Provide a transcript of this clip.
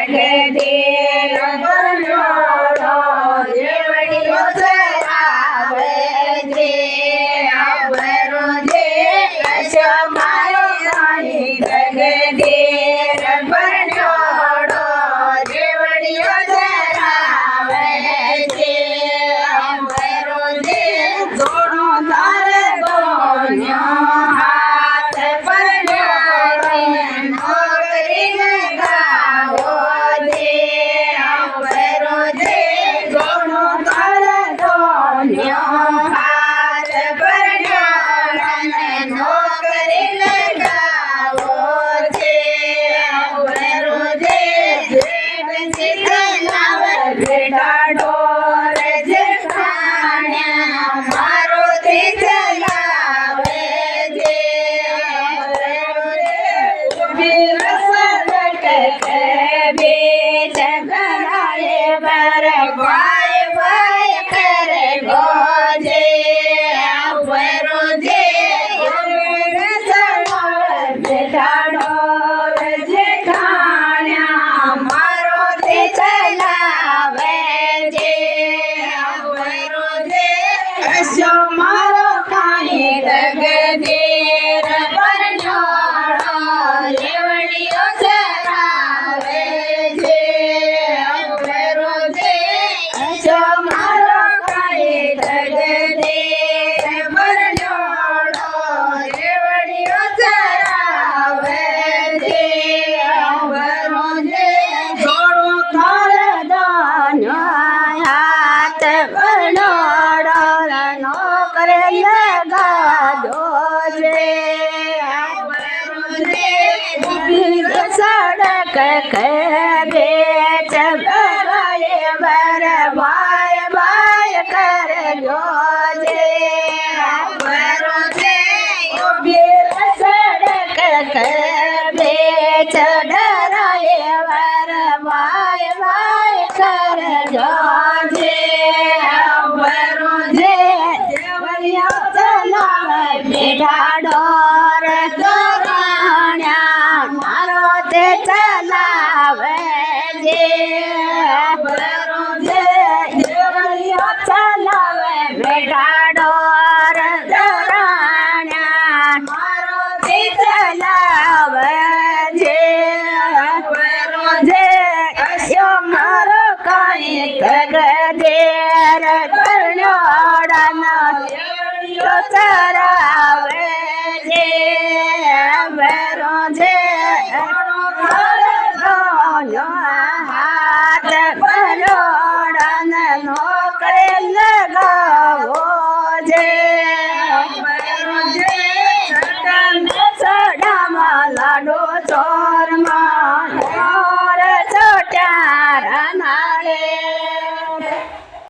જગદીર બન્યોડો જેવડીઓ ચરાવે જે અવરો જે મારો રાણી જગદીર બન્યોડો જેવડીઓ ચરાવે જે અવરો જે જોડો તાર ગોન્યો હાથ પરણ્યો નોકરી લગાવો જે અવરો જે જોડો તાર ગોન્યો હાથ પરણ્યો નોકરી લગાવો જે અવરો જે બેટા ડોર જેઠાણ્યા મારુતિ ચલાવે જે વીર સદક બીજ ગણાએ બર ભાઈ ભાઈ કરે ગોજે અવરો જે બેટા ડોર જેઠાણ્યા મારુતિ ચલાવે જે અવરો જે અશો મારો કાંઈ જગદીર બન્યોડો જેવડીઓ ચરાવે જે અવરો જે અશો મારો કાંઈ જગદીર બન્યોડો જેવડીઓ ચરાવે જે અવરો જે જોડો તાર દાન્યો હાથ બનોડો નોકરે લગાડો જે અવરો જે વીર સડક કે બેચ ગણાએ બર ભાઈ ભાઈ કરજો જે અવરો જે વીર સડક કે બેચ ડરાએ બર ભાઈ ભાઈ કરજો જે અવરો જે જેવડીઓ ચલાવે બેઠા ડોર તોરણ્યા મારો તે ચલાવે જે અવરો જે જેવડીઓ ચલાવે બેઠા